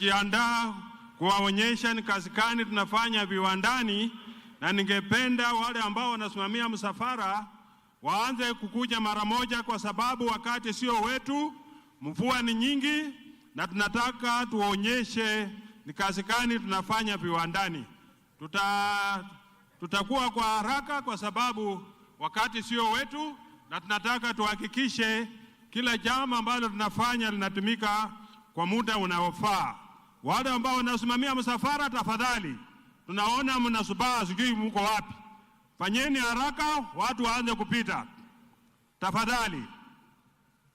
Jiandaa kuwaonyesha ni kazi gani tunafanya viwandani, na ningependa wale ambao wanasimamia msafara waanze kukuja mara moja, kwa sababu wakati sio wetu, mvua ni nyingi na tunataka tuonyeshe ni kazi gani tunafanya viwandani. Tutakuwa kwa haraka kwa sababu wakati sio wetu, na tunataka tuhakikishe kila jambo ambalo tunafanya linatumika kwa muda unaofaa. Wale ambao wanasimamia msafara, tafadhali, tunaona mnasubaa, sijui mko wapi. Fanyeni haraka, watu waanze kupita. Tafadhali,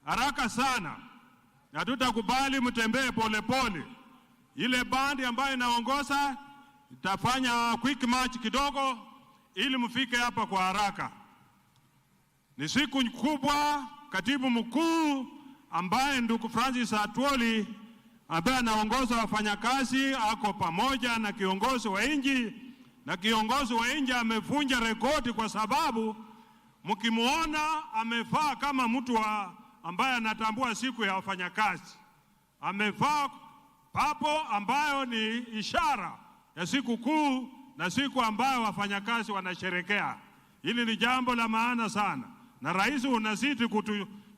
haraka sana. Na tutakubali mtembee polepole. Ile bandi ambayo inaongoza itafanya quick march kidogo ili mfike hapa kwa haraka. Ni siku kubwa. Katibu mkuu ambaye ndugu Francis Atwoli ambaye anaongoza wafanyakazi ako pamoja na kiongozi wa nchi, na kiongozi wa nchi amevunja rekodi kwa sababu mkimuona amevaa kama mtu ambaye anatambua siku ya wafanyakazi. Amevaa papo ambayo ni ishara ya siku kuu na siku ambayo wafanyakazi wanasherekea. Hili ni jambo la maana sana, na rais unazidi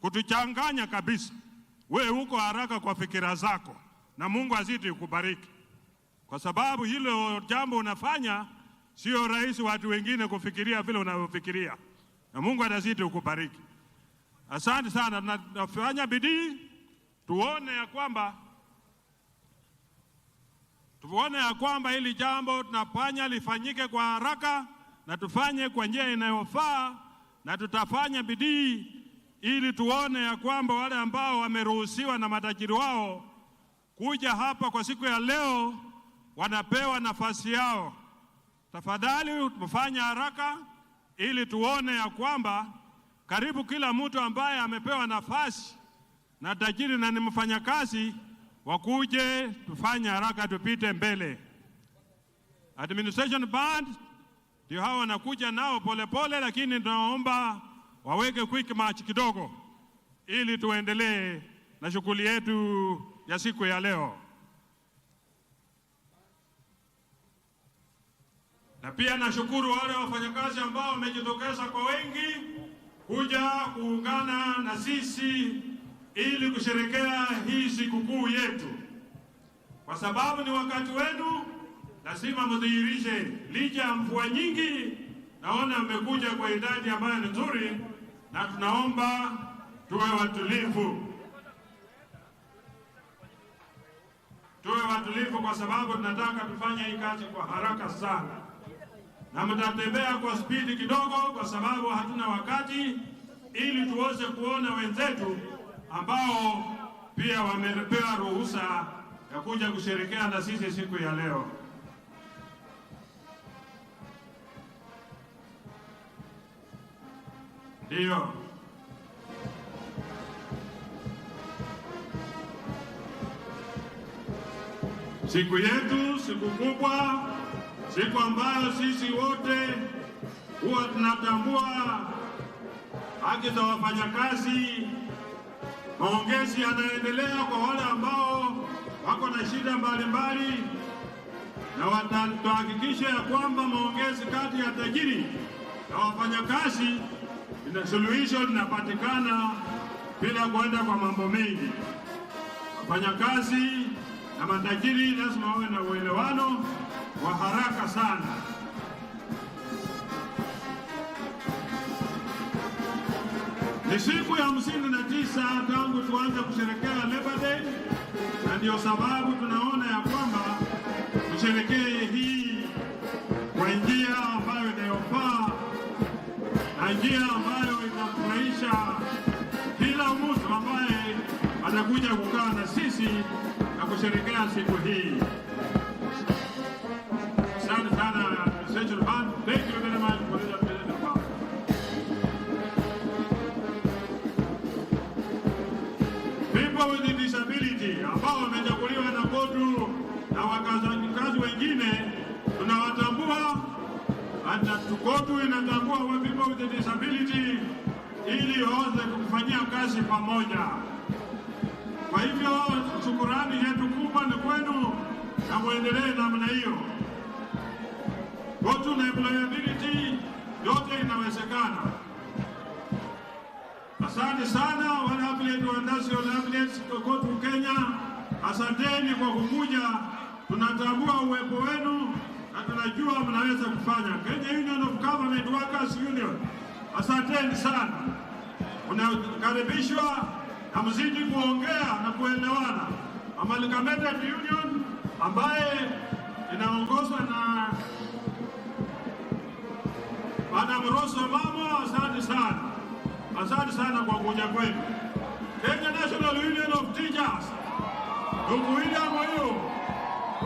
kutuchanganya kabisa. Wewe uko haraka kwa fikira zako, na Mungu azidi kukubariki, kwa sababu hilo jambo unafanya sio rahisi watu wengine kufikiria vile unavyofikiria, na Mungu azidi kukubariki. Asante sana. Tunafanya bidii tuone ya kwamba hili jambo tunafanya lifanyike kwa haraka, na tufanye kwa njia inayofaa, na tutafanya bidii ili tuone ya kwamba wale ambao wameruhusiwa na matajiri wao kuja hapa kwa siku ya leo wanapewa nafasi yao. Tafadhali tufanye haraka ili tuone ya kwamba karibu kila mtu ambaye amepewa nafasi na tajiri na ni mfanyakazi wakuje, tufanye haraka tupite mbele. Administration band ndio hao wanakuja nao polepole, lakini tunaomba waweke quick march kidogo ili tuendelee na shughuli yetu ya siku ya leo. Na pia nashukuru wale wafanyakazi ambao wamejitokeza kwa wengi kuja kuungana na sisi ili kusherekea hii sikukuu yetu. Kwa sababu ni wakati wenu, lazima mdhihirishe. Licha ya mvua nyingi, naona mmekuja kwa idadi ambayo ni nzuri, na tunaomba tuwe watulivu. Tuwe watulivu kwa sababu tunataka tufanye hii kazi kwa haraka sana. Na mtatembea kwa spidi kidogo kwa sababu hatuna wakati, ili tuweze kuona wenzetu ambao pia wamepewa ruhusa ya kuja kusherekea na sisi siku ya leo. Ndio. Siku yetu, siku kubwa, siku ambayo sisi wote huwa tunatambua haki za wafanyakazi. Maongezi yanaendelea kwa wale ambao wako na shida mbalimbali, na watahakikisha ya kwamba maongezi kati ya tajiri na wafanyakazi ina suluhisho linapatikana bila kwenda kwa mambo mengi. Wafanyakazi na matajiri lazima wawe na uelewano wa haraka sana. Ni siku ya 59 tangu tuanze kusherekea Labor Day, na ndio sababu tunaona ya kwamba tusherekee hii kwa njia ambayo inayofaa na njia ambayo itafurahisha kila mtu ambaye atakuja kukaa na sisi na kusherekea siku hii. Asante sana Central Bank. Thank you very much for the presentation. People with disability ambao wamechaguliwa na KOTU na wakazi wengine tunawatambua, hata KOTU inatambua wa people with disability ili waweze kufanyia kazi pamoja. Kwa hivyo shukurani yetu kubwa ni kwenu na muendelee namna hiyo. Watu na employability yote inawezekana. Asante sana wale affiliate wa national affiliates kote Kenya. Asanteni kwa kukuja. Tunatambua uwepo wenu na tunajua mnaweza kufanya. Kenya Union of Government Workers Union, asanteni sana. Unakaribishwa na mzidi kuongea na kuelewana. Amalgamated Union ambaye inaongozwa na Madam Rose Omamo, asante sana. Asante sana kwa kuja kwenu. Kenya National Union of Teachers, ndugu William huyu,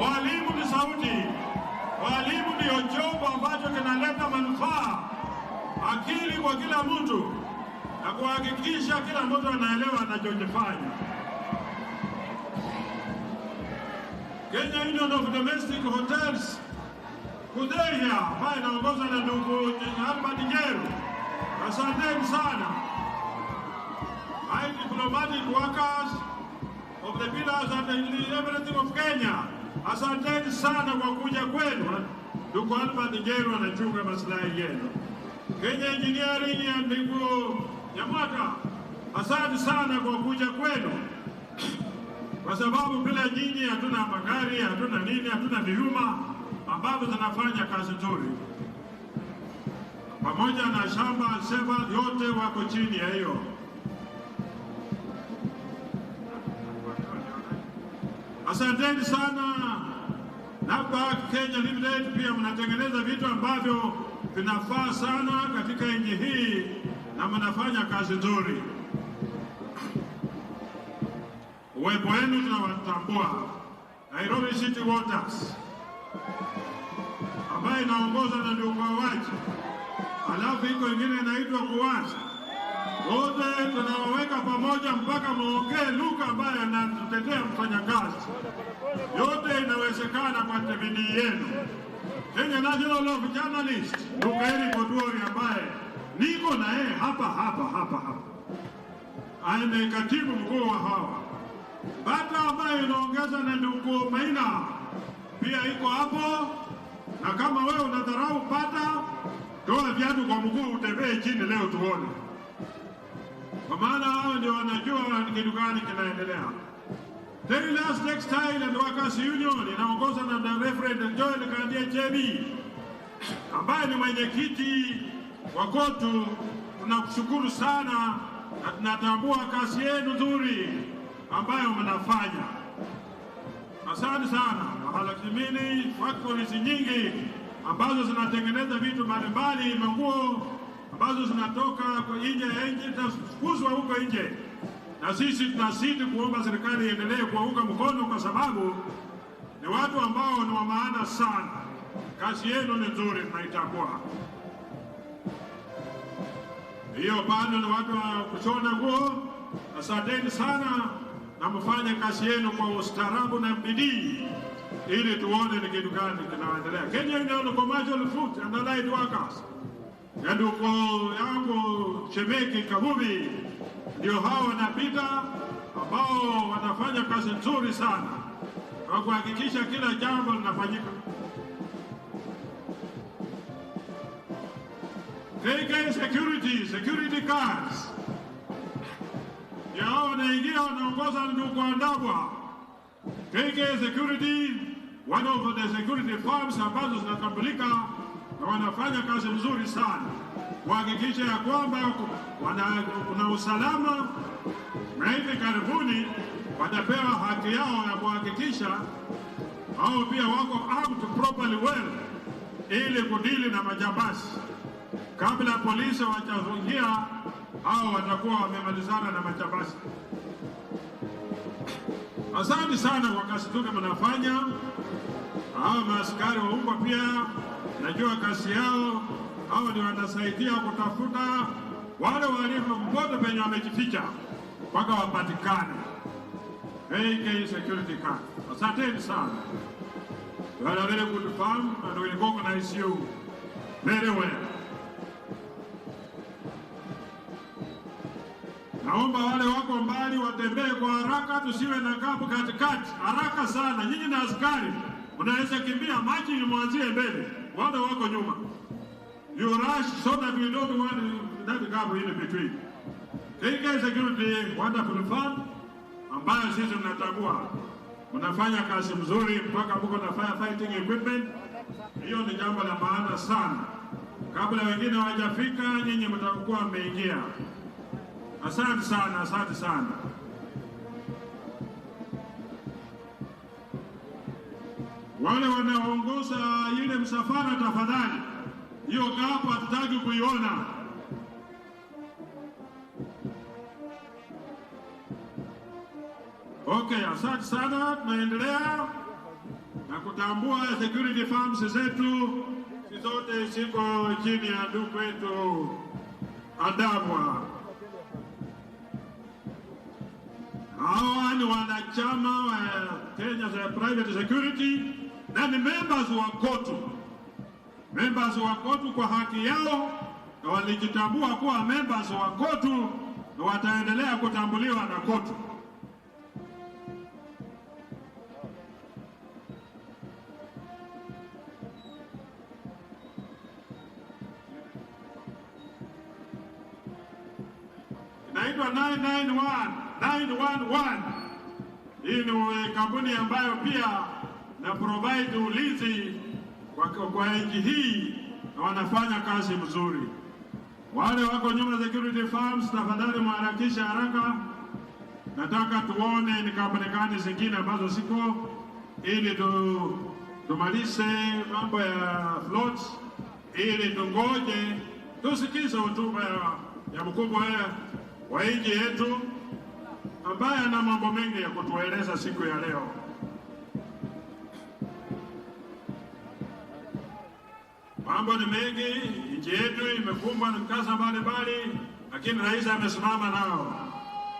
walimu ni sauti. Walimu ndio chombo ambacho kinaleta manufaa, akili kwa kila mtu na kuhakikisha kila mtu anaelewa anachofanya. Kenya Union of Domestic Hotels Kudeia ambaye inaongozwa na ndugu Albert Njeru, asanteni sana. High diplomatic workers of the pillars and everything of Kenya, asanteni sana kwa kuja kwenu. Ndugu Albert Njeru anachunga maslahi yenu. Kenya Engineering ya ndugu Nyamwaka, asante sana kwa kuja kwenu, kwa sababu bila nyinyi hatuna magari, hatuna nini, hatuna vyuma ambavyo zinafanya kazi nzuri. Pamoja na shamba seva yote wako chini ya hiyo. Asanteni sana. NABARAK Kenya Limited pia mnatengeneza vitu ambavyo vinafaa sana katika nchi hii na mnafanya kazi nzuri. Uwepo wenu tunawatambua. Nairobi City Waters ambaye inaongozwa na ndugu Wawaji, alafu iko ingine inaitwa Kuwaza. Wote tunawaweka pamoja mpaka muongee lugha ambaye anatutetea mfanyakazi. Yote inawezekana kwa bidii yenu. Kenya National of Journalists, ndugu Eric Oduori ambaye niko na yeye hapa. Aende katibu mkuu wa hawa. Bata ambaye inaongeza na ndugu Maina pia iko hapo. Na kama wewe unadharau Bata, toa viatu kwa mguu utembee chini leo tuone. Kwa maana hao ndio wanajua kitu gani kinaendelea. Tailors Textile and Workers Union inaongozwa na Reverend Joel Kandie Chebi ambaye ni mwenyekiti wa KOTU. Tunakushukuru sana na tunatambua kazi yenu nzuri ambayo mnafanya. Asante sana. Mahalakimini factories nyingi ambazo zinatengeneza vitu mbalimbali, manguo ambazo zinatoka kwa nje ya nchi zitafukuzwa huko nje. Na sisi tunazidi kuomba serikali iendelee kuwaunga mkono kwa sababu ni watu ambao ni wa maana sana. Kazi yenu ni nzuri, tunaitambua. Hiyo bado ni watu wa kushona nguo. Asanteni sana na mfanye kazi yenu kwa ustaarabu na bidii ili tuone ni kitu gani kinaendelea. Kenya Union of Commercial Food and Allied Workers ya ndugu yangu Shemeki Kabubi ndio hao wanapita ambao wanafanya kazi nzuri sana kwa kuhakikisha kila jambo linafanyika. KK security cards yao wanaingia wanaongoza ndugu Andabwa. KK Security, one of the security firms ambazo zinatambulika na wanafanya kazi nzuri sana kuhakikisha ya kwamba kuna usalama, na hivi karibuni watapewa haki yao ya kuhakikisha hao pia wako armed properly well ili kudili na majambazi. Kabla polisi wachaingia, hao watakuwa wamemalizana na majambazi. Asante sana kwa kazi nzuri mnafanya. Hao maaskari wa umma pia najua kazi yao. Hao ndio wanasaidia kutafuta wale walimu mmoja penye wamejificha mpaka wapatikane. AK security card. Asante sana. You are a very good firm and we recognize you very well. Naomba wale wako mbali watembee kwa haraka, tusiwe na gapu katikati. Haraka sana, nyinyi na askari unaweza kimbia, maji ni mwanzie mbele, wale wako nyuma. You rush so that we don't want that gap in between. KK Security, wonderful fund ambayo sisi tunatambua mnafanya kazi mzuri mpaka mko na firefighting equipment. Hiyo ni jambo la maana sana. Kabla wengine hawajafika, nyinyi mtakuwa mmeingia. Asante sana, asante sana. Wale wanaoongoza ile msafara, tafadhali, hiyo gap hatutaki kuiona. Okay, asante sana. Tunaendelea na kutambua security firms zetu zote ziko chini ya ndugu wetu Andabwa. Hawa ni wanachama wa Kenya Private Security na ni members wa KOTU kwa haki yao, na walijitambua kuwa members wa KOTU na wataendelea kutambuliwa na KOTU. Inaitwa 911. Hii ni kampuni ambayo pia na provide ulinzi kwa nchi hii na wanafanya kazi mzuri. Wale wako nyuma security firms, tafadhali mharakisha haraka. Nataka tuone ni kampuni gani zingine ambazo siko, ili tumalize mambo ya floats, ili tungoje tusikize hotuba ya mkubwa wa nchi yetu ambaye ana mambo mengi ya kutueleza siku ya leo. Mambo ni mengi, nchi yetu imekumbwa na mkasa mbalimbali, lakini rais amesimama nao,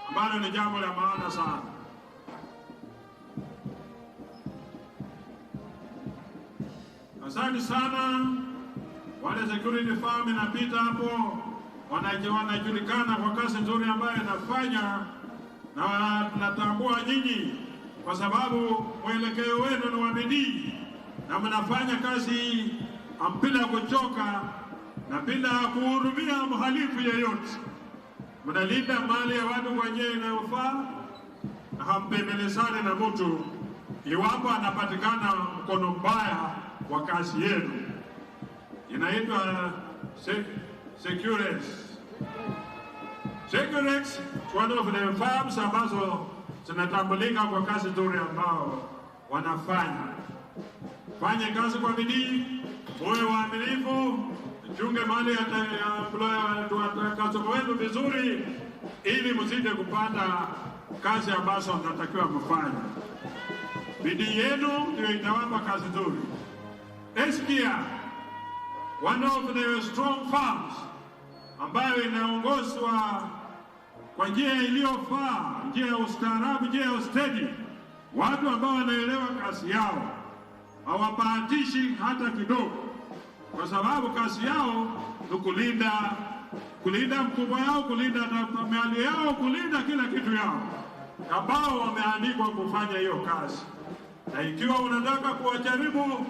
ambalo ni jambo la maana sana. Asante sana. Wale security firm inapita hapo, wanajulikana kwa kazi nzuri ambayo inafanya, na tunatambua nyinyi kwa sababu mwelekeo wenu ni wa bidii na mnafanya kazi bila kuchoka na bila kuhurumia mhalifu yeyote. Mnalinda mali ya watu kwa njia inayofaa na hampembelezani na mtu iwapo anapatikana mkono mbaya wa kazi yenu. Inaitwa Securex. Securex, one of the firms ambazo zinatambulika kwa kazi nzuri ambao wanafanya. Fanye kazi kwa bidii, muwe waaminifu, chunge mali ya customer wenu vizuri, ili msije kupata kazi ambazo mnatakiwa kufanya. Bidii yenu ndio itawapa kazi nzuri. Eskia, one of the strong firms ambayo inaongozwa kwa njia iliyofaa, njia ya ustaarabu, njia ya ustedi, watu ambao wanaelewa kazi yao, hawabahatishi hata kidogo, kwa sababu kazi yao ni kulinda mkubwa yao, kulinda mali yao, kulinda kila kitu yao, ambao wameandikwa kufanya hiyo kazi. Na ikiwa unataka kuwajaribu,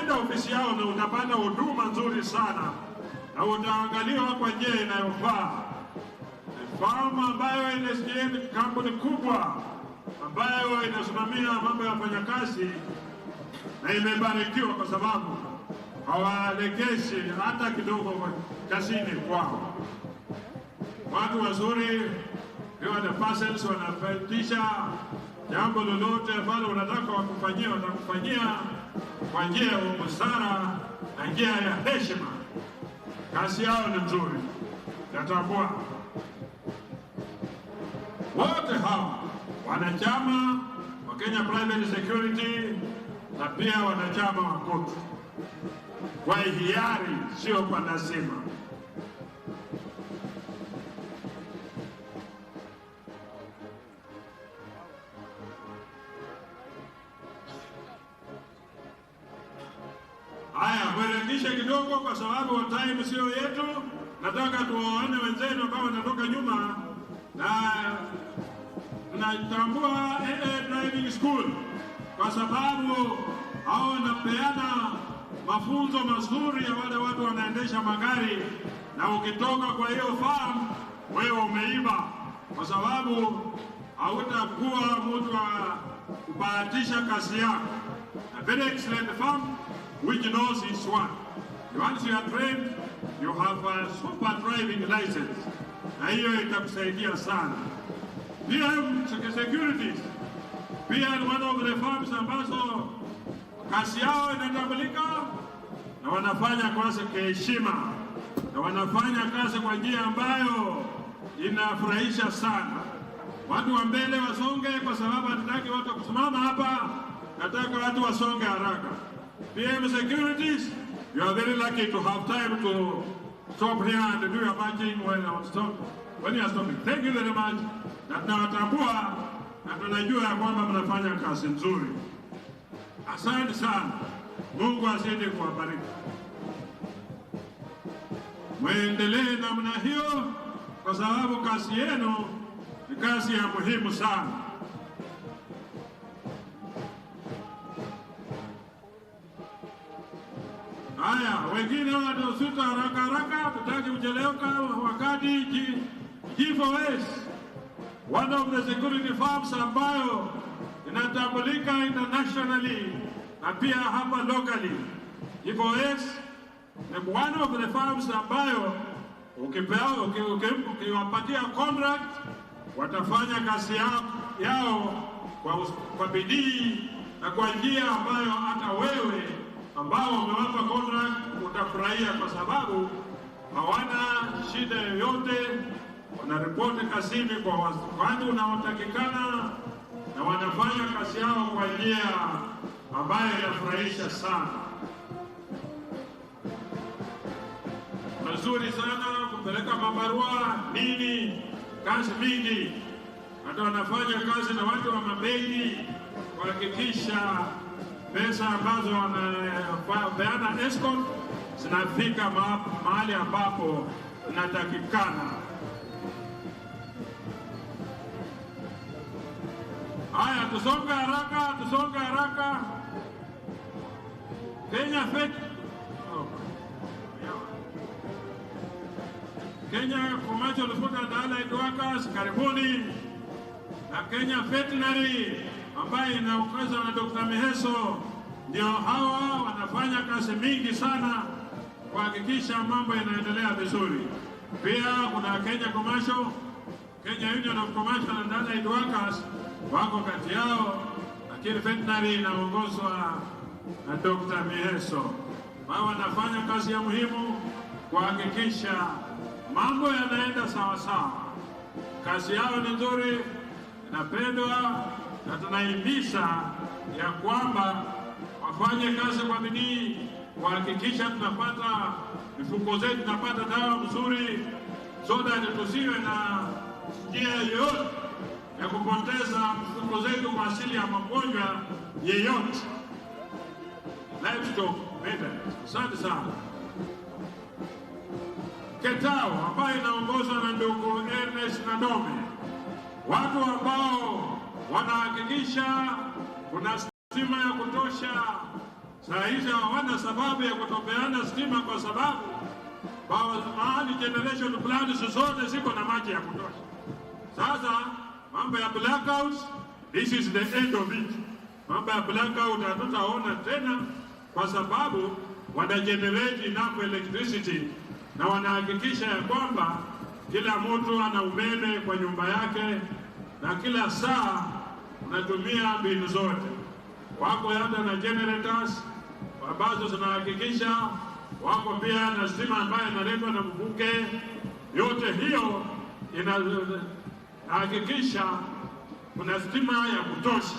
enda ofisi yao na utapata huduma nzuri sana na utaangaliwa kwa njia inayofaa. Firm ambayo ni kampuni kubwa ambayo inasimamia mambo ya wafanyakazi na imebarikiwa kwa sababu hawalegeshi hata kidogo kazini kwao. Watu wazuri, kwa the persons wanafatisha jambo lolote ambalo unataka wakufanyia, watakufanyia kwa njia ya busara na njia ya heshima. Kazi yao ni nzuri, natambua. Wote hawa wanachama wa Kenya Private Security na pia wanachama wa KOTU kwa hiari, sio kwa lazima. Haya, mwelekishe kidogo kwa sababu time sio yetu. Nataka tuwaone wenzenu ambao wanatoka nyuma na tunatambua driving school kwa sababu hao wanapeana mafunzo mazuri ya wale watu wanaendesha magari, na ukitoka kwa hiyo farm wewe umeiba, kwa sababu hautakuwa mtu wa kubahatisha kazi yako. A very excellent farm which knows its work. Once you are trained, you have a super driving license, na hiyo itakusaidia sana. PM Securities pia ni one of the farms ambazo kazi yao inatambulika na wanafanya kazi kwa heshima na wanafanya kazi kwa njia ambayo inafurahisha sana. Watu wa mbele wasonge, kwa sababu hatutaki watu kusimama hapa, nataka watu wasonge haraka. PM Securities, you are very lucky to have time to stop here and do your marching when you are stopping. Thank you very much. Na tunawatambua na tunajua ya kwamba mnafanya kazi nzuri. Asante sana. Mungu azidi kuwabariki. Muendelee namna hiyo, kwa sababu kazi yenu ni kazi ya muhimu sana. Haya, wengine wanaosuta haraka haraka, tutaki kucheleweka wakati. G4S, one of the security firms ambayo inatambulika internationally na pia hapa locally. G4S ni one of the firms ambayo ukiwapatia contract watafanya kazi yao kwa bidii na kwa njia ambayo hata wewe ambao umewapa contract utafurahia, kwa sababu hawana shida yoyote. Wanaripoti kazini kwa wakati unaotakikana na wanafanya kazi yao kwa njia ambayo inafurahisha sana. Mazuri sana kupeleka mabarua nini, kazi mingi. Hata wanafanya kazi na watu wa mabegi kuhakikisha pesa ambazo wanapeana escort zinafika mahali ambapo inatakikana. Haya, tusonge haraka. Kenya Commercial Food and Allied Workers, karibuni. Na Kenya Veterinary ambaye inaongozwa na Dr. Miheso, ndio hawa wanafanya kazi mingi sana kuhakikisha mambo yanaendelea vizuri. Pia kuna Kenya Commercial, Kenya Union of Commercial and Allied Workers wako kati yao, lakini Veterinary inaongozwa na Dr. Miheso. Wao wanafanya kazi ya muhimu kuhakikisha mambo yanaenda sawa sawa. Kazi yao ni nzuri, inapendwa, na tunahimiza ya kwamba wafanye kazi kwa bidii kuhakikisha tunapata mifuko zetu, tunapata dawa mzuri, so that tusiwe na njia yoyote ya kupoteza mifuko zetu kwa asili ya magonjwa yeyote. Livestock maintenance. Asante sana. Ketao ambayo inaongozwa na ndugu Ernest Nadome, watu ambao wanahakikisha kuna stima ya kutosha. Saa hizi hawana sababu ya kutopeana stima, kwa sababu mahali generation plans zote ziko na maji ya kutosha. Sasa mambo ya blackouts, this is the end of it. Mambo ya blackout hatutaona tena, kwa sababu wana generate enough electricity na wanahakikisha ya kwamba kila mtu ana umeme kwa nyumba yake na kila saa unatumia mbinu zote. Wako hata na generators ambazo zinahakikisha, wako pia na stima ambayo inaletwa na mvuke. Yote hiyo inahakikisha kuna stima ya kutosha.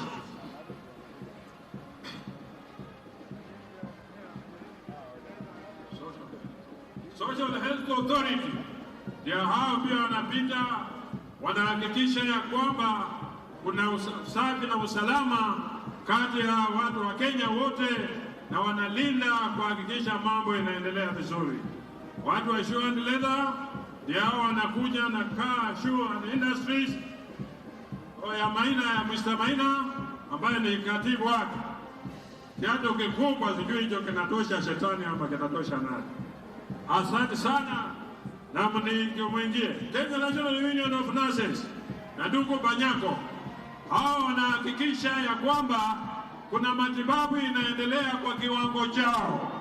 Social Health Authority ndio hao pia wanapita, wanahakikisha ya kwamba kuna usafi na usalama kati ya watu wa Kenya wote, na wanalinda kuhakikisha mambo yanaendelea vizuri. Watu wa Assured Leather ndio wanakuja na Car Shoe and Industries ya Maina, ya Mr. Maina ambaye ni katibu wake. Kiatu kikubwa, sijui hicho kinatosha shetani ama kinatosha nani. Asante sana na mwingie Kenya National Union of Nurses na ndugu Banyako. Hao wanahakikisha ya kwamba kuna matibabu inaendelea kwa kiwango chao.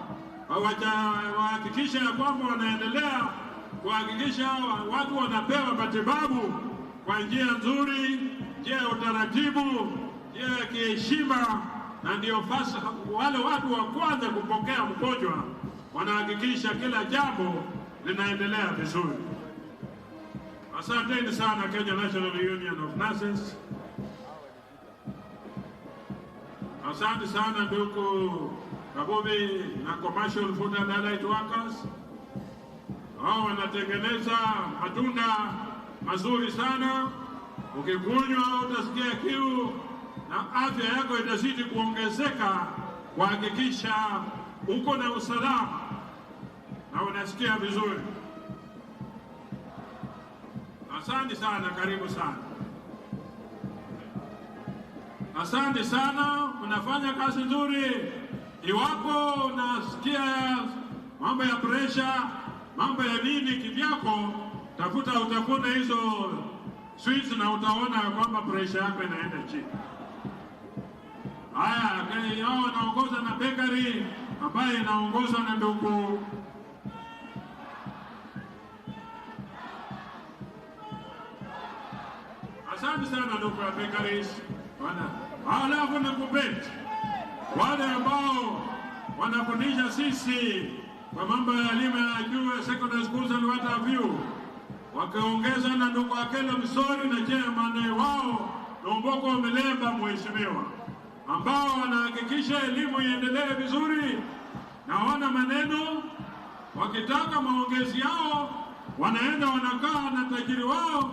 Wahakikisha ya kwamba wanaendelea kuhakikisha watu wanapewa matibabu kwa njia nzuri, njia ya utaratibu, njia ya kiheshima, na ndio wale watu wa kwanza kupokea mgonjwa wanahakikisha kila jambo linaendelea vizuri. Asanteni sana Kenya National Union of Nurses. Asante sana ndugu Kabubi na Commercial Food and Allied Workers. Hao wanatengeneza matunda mazuri sana. Ukikunywa utasikia kiu na afya yako itazidi kuongezeka, kuhakikisha uko na usalama na unasikia vizuri. Asante sana, karibu sana. Asante sana, unafanya kazi nzuri. Iwapo unasikia mambo ya pressure, mambo ya nini kivyako, utafuna hizo sweets na utaona kwamba pressure yako inaenda chini. Haya, hao wanaongoza na bakery ambaye inaongozwa na ndugu asante sana ndugu ya bakeries. Halafu na kubeti wale ambao wanafundisha sisi kwa mambo ya elimu ya juu, secondary schools and what have you, wakaongeza na ndugu Akelo Msori na chairman wao Lomboko Melemba mheshimiwa, ambao wanahakikisha elimu iendelee vizuri na wana maneno. Wakitaka maongezi yao wanaenda wanakaa na tajiri wao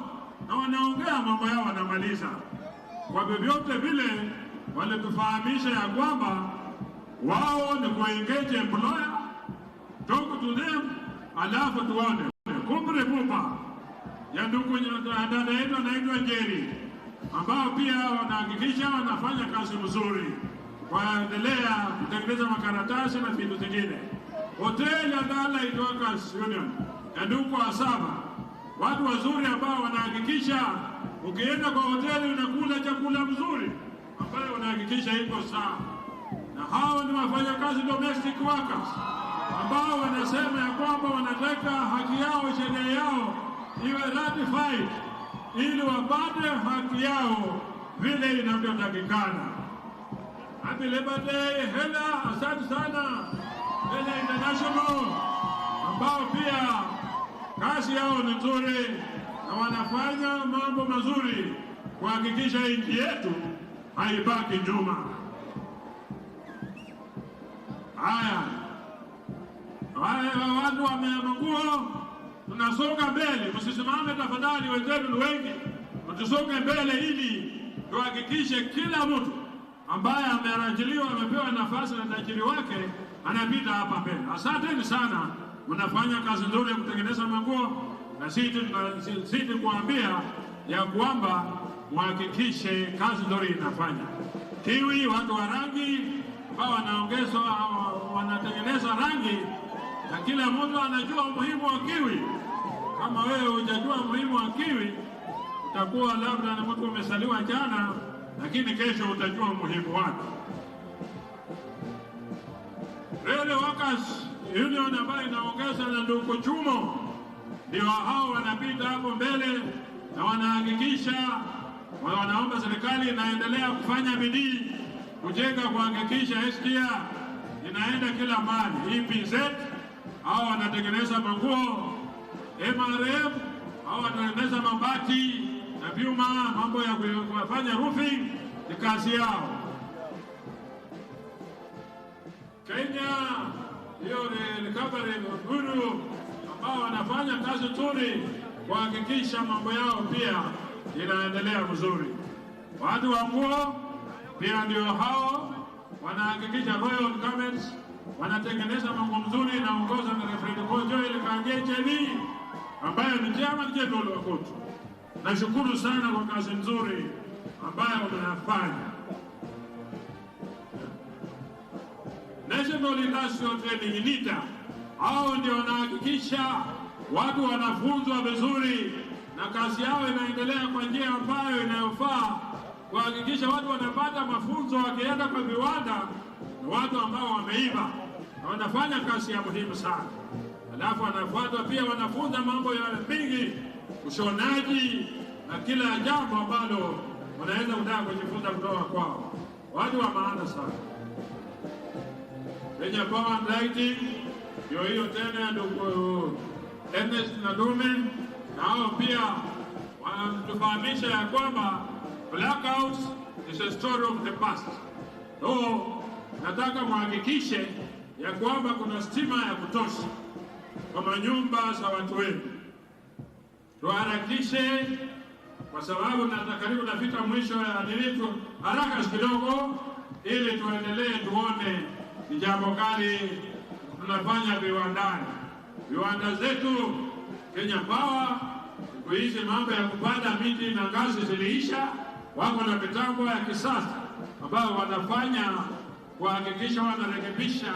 na wanaongea mambo yao, wanamaliza. Kwa vyovyote vile walitufahamisha ya kwamba wao ni kuengage employer, talk to them, alafu tuone kumbre pupa ya ndugu dada yetu anaitwa Njeri, ambao pia wanahakikisha wanafanya kazi mzuri, waendelea kutengeneza makaratasi na vitu vingine. Hoteli ya Allied Workers Union ya ndugu Asaba, watu wazuri ambao wanahakikisha ukienda kwa hoteli unakula chakula mzuri ambayo unahakikisha iko sawa. Na hao ni wafanya kazi domestic workers ambao wanasema ya kwamba wanataka haki yao, sheria yao iwe ratified ili wapate haki yao vile inavyotakikana. Happy Labor Day Hela, asante sana Hela International, ambao pia kazi yao ni nzuri na wanafanya mambo mazuri kuhakikisha nchi yetu haibaki nyuma. Haya, watu wa Manguo, tunasonga mbele. Msisimame tafadhali, wenzetu ni wengi, tusonge mbele ili tuhakikishe kila mtu ambaye amerajiliwa, amepewa nafasi na tajiri wake, anapita hapa mbele. Asanteni sana, mnafanya kazi nzuri ya kutengeneza manguo, na sisi kuambia ya kwamba muhakikishe kazi nzuri inafanya. Kiwi, watu wa rangi ambao wanatengeneza rangi, na kila mtu anajua umuhimu wa kiwi. Kama wewe hujajua umuhimu wa kiwi, utakuwa labda na mtu umesaliwa jana, lakini kesho utajua umuhimu wake. Railway Workers Union ambayo inaongeza na ndugu Chumo, ndio hao wanapita hapo mbele na wanahakikisha, wanaomba serikali inaendelea kufanya bidii kujenga, kuhakikisha SGR inaenda kila mahali. EPZ hao wanatengeneza manguo, MRF hao wanatengeneza mabati na vyuma, mambo ya kufanya roofing ni kazi yao. Kenya hiyo ni recovery guru ambao wanafanya kazi nzuri kuhakikisha mambo yao pia inaendelea vizuri. Watu wa nguo pia ndio hao wanahakikisha Royal Garments wanatengeneza mambo mzuri, na ongoza na Reverend Joel Kangechevi ambaye ni Chairman General wa koti. Nashukuru sana kwa kazi nzuri ambayo unayafanya. National Industrial Training NITA, hao ndio wanahakikisha watu wanafunzwa vizuri na kazi yao inaendelea kwa njia ambayo inayofaa, kuhakikisha watu wanapata mafunzo wakienda kwa viwanda na watu ambao wameiva na wanafanya kazi ya muhimu sana. Alafu wanafuatwa pia wanafunza mambo ya mingi, ushonaji na kila jambo ambalo wanaweza kutaka kujifunza kutoka kwao. Watu wa maana sana. Kenya Power and Lighting ndio hiyo tena, ndugu Ernest na Dume, na hao pia wanatufahamisha ya kwamba blackouts is a story of the past. So nataka muhakikishe ya kwamba kuna stima ya kutosha kwa manyumba za watu wetu. Tuharakishe kwa sababu karibu nafika mwisho ya nilitu, haraka kidogo ili tuendelee tuone ni jambo gani tunafanya viwandani. Viwanda zetu Kenya Power, siku hizi mambo ya kupanda miti na ngazi ziliisha, wako na mitambo ya kisasa ambao wanafanya kuhakikisha wanarekebisha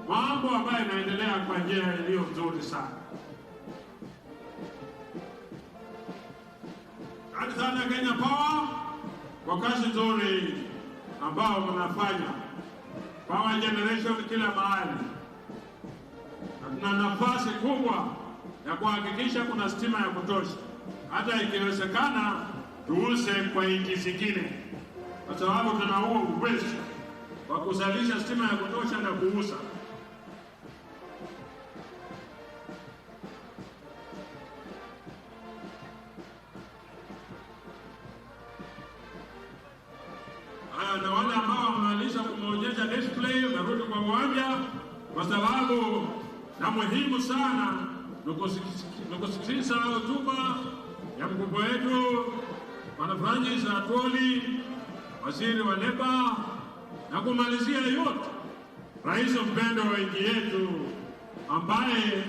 mambo ambayo yanaendelea kwa njia iliyo nzuri sana. Asante sana Kenya Power kwa kazi nzuri ambao mnafanya. Power generation kila mahali. Tuna nafasi kubwa ya kuhakikisha kuna stima ya kutosha. Hata ikiwezekana tuuze kwa nchi zingine, kwa sababu tuna huo uwezo wa kuzalisha stima ya kutosha na kuuza. Na wale ambao wamalisha kuonyesha display narudi kwa uwanja, kwa sababu na muhimu sana nukusikiliza hotuba ya mkubwa wetu Bwana Francis Atwoli, waziri wa leba, na kumalizia yote rais mpendwa wa nchi yetu ambaye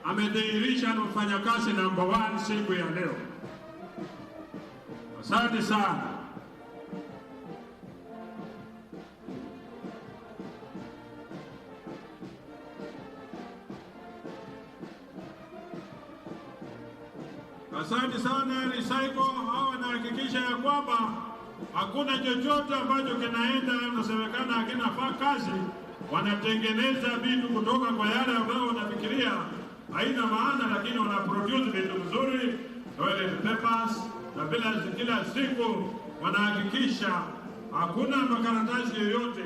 amedhihirisha na mfanyakazi namba 1 siku ya leo. Asante sana. Asante sana Recycle, hao wanahakikisha ya kwamba hakuna chochote ambacho kinaenda unasemekana hakinafaa kazi. Wanatengeneza vitu kutoka kwa yale ambayo wanafikiria haina maana, lakini wana produce vitu vizuri, toilet papers, na kila siku wanahakikisha hakuna makaratasi yoyote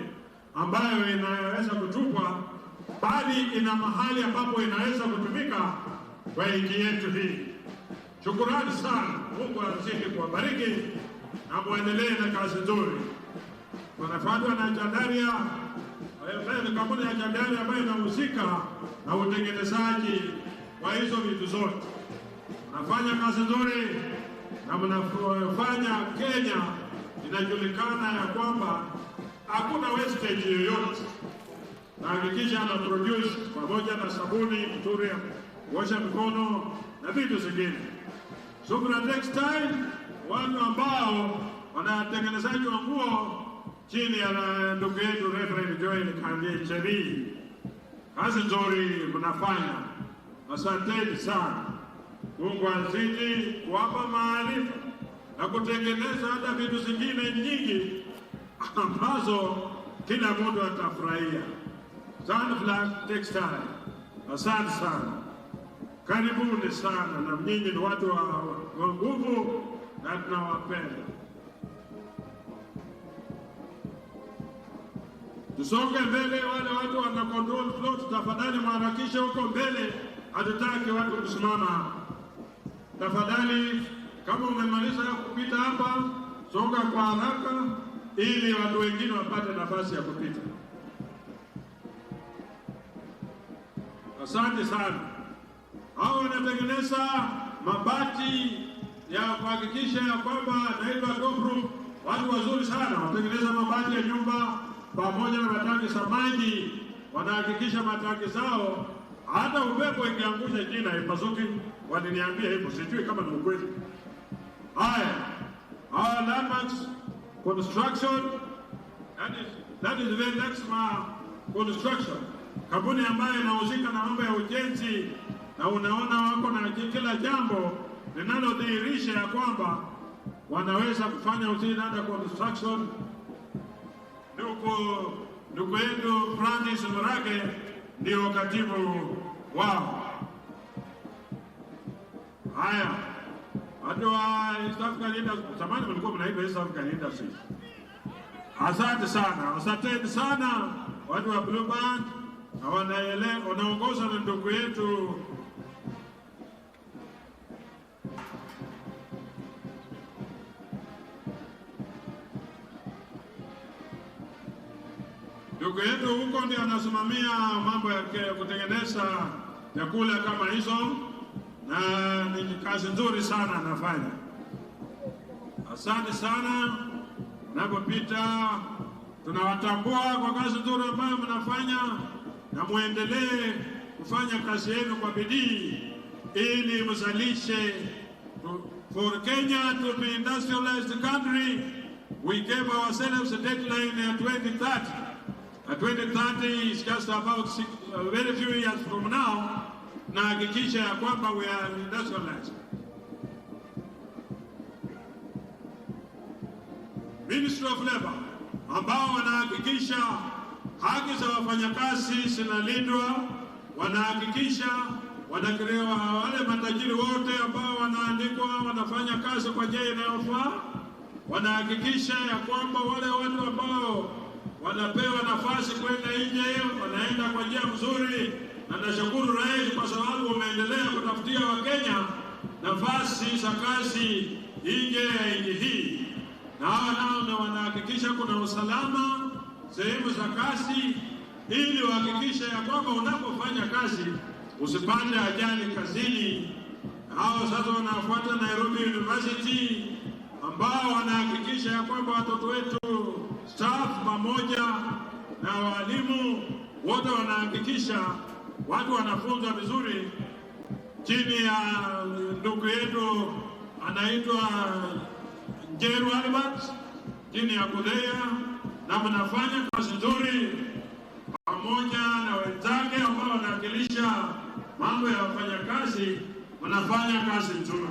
ambayo inaweza kutupwa, bali ina mahali ambapo inaweza kutumika kwa nchi yetu hii. Shukrani sana. Mungu azidi kuwabariki na muendelee na kazi nzuri. Wanafuatwa na Chandaria, ni kampuni ya Chandaria ambayo inahusika na utengenezaji wa hizo vitu zote. Mnafanya kazi nzuri na mnafanya Kenya inajulikana ya kwamba hakuna wastage yoyote. Na hakikisha ana produce pamoja na sabuni nzuri ya kuosha mikono na vitu zingine. Subra Textile, watu ambao wanatengenezaji wa nguo chini ya ndugu yetu Reverend Joel Kandicheri. Kazi nzuri mnafanya. Asanteni sana. Mungu azidi kuwapa maarifa na kutengeneza hata vitu zingine nyingi ambazo kila mtu atafurahia. Sunflower Textile. Asante sana. Karibuni sana, na mnyinyi ni watu wa nguvu na tunawapenda. Tusonge mbele, wale watu wana control float, tafadhali mharakishe huko mbele, hatutaki watu kusimama. Tafadhali kama umemaliza kupita hapa, songa kwa haraka ili watu wengine wapate nafasi ya kupita. Asante sana. Hao wanatengeneza mabati ya kuhakikisha ya kwamba naiba Dobru, watu wazuri sana, wanatengeneza mabati ya nyumba pamoja na matangi za maji. Wanahakikisha matangi zao hata upepo ikiangusha jina ipasuki. Waliniambia hivyo, sijui kama ni ukweli. Haya, our landmarks construction, that is very Lexma Construction, kampuni ambayo inahusika na mambo ya ujenzi, na unaona wako na kila jambo linalodhihirisha ya kwamba wanaweza kufanya ujenzi under construction. Ndugu yetu Francis Murage ndio katibu wao. Haya, watu wa East African Industry, zamani mlikuwa mnaitwa East African Industry. Asante sana watu wa Blue Band, na wanaongozwa na ndugu yetu huko, ndio anasimamia mambo ya kutengeneza vyakula kama hizo, na ni kazi nzuri sana anafanya. Asante sana. Napopita tunawatambua kwa kazi nzuri ambayo mnafanya, na muendelee kufanya kazi yenu kwa bidii ili mzalishe. For Kenya to be industrialized country, we gave ourselves a deadline in 2030. 2030 is just about very few years from now, na hakikisha ya kwamba we are industrialized. Ministry of Labor ambao wanahakikisha haki za wafanyakazi zinalindwa, wanahakikisha wanakirewa wale matajiri wote ambao wanaandikwa wanafanya kazi kwa njia inayofaa, wanahakikisha ya kwamba wale watu ambao wanapewa nafasi kwenda nje wanaenda kwa njia nzuri. Na nashukuru rais kwa sababu umeendelea kutafutia Wakenya nafasi za kazi nje ya nchi hii, na nao wanahakikisha kuna usalama sehemu za kazi, ili wahakikisha ya kwamba unapofanya kazi usipate ajali kazini. Hao sasa wanafuata Nairobi University ambao wanahakikisha ya kwamba watoto wetu staff pamoja na walimu wote wanahakikisha watu wanafunza vizuri chini ya ndugu yetu anaitwa Njeru Albert, chini ya Kudea, na mnafanya kazi nzuri pamoja na wenzake ambao wanawakilisha mambo ya wafanyakazi. Mnafanya kazi nzuri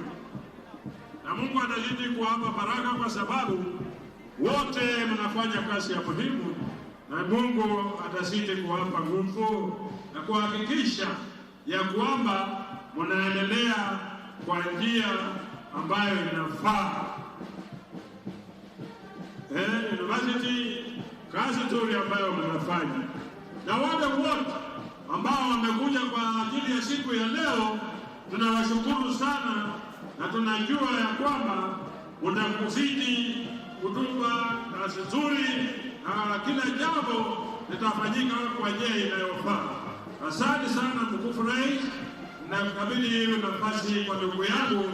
na Mungu atazidi kuwapa baraka, kwa sababu wote mnafanya kazi ya muhimu, na Mungu atazidi kuwapa nguvu na kuhakikisha ya kwamba mnaendelea kwa njia ambayo inafaa. University, kazi nzuri ambayo mnafanya, na wale wote ambao wamekuja kwa ajili ya siku ya leo, tunawashukuru sana, na tunajua ya kwamba utakuzidi kutupa kazi nzuri, na kila jambo litafanyika kwa njia inayofaa. Asante sana mtukufu rais, na kabidhi hiyo nafasi kwa ndugu yangu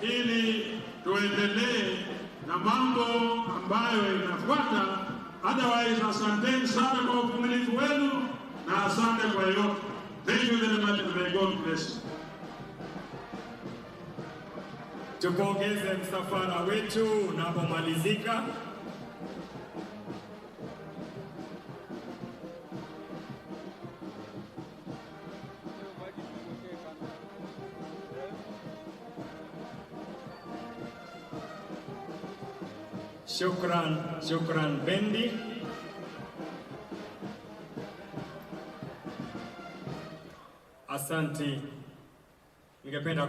ili tuendelee na mambo ambayo inafuata. Otherwise, asanteni sana kwa uvumilivu wenu, na asante kwa yote. Thank you very much, and may God bless you. Tupongeze msafara wetu unapomalizika. Shukran Bendi. Asante. Ningependa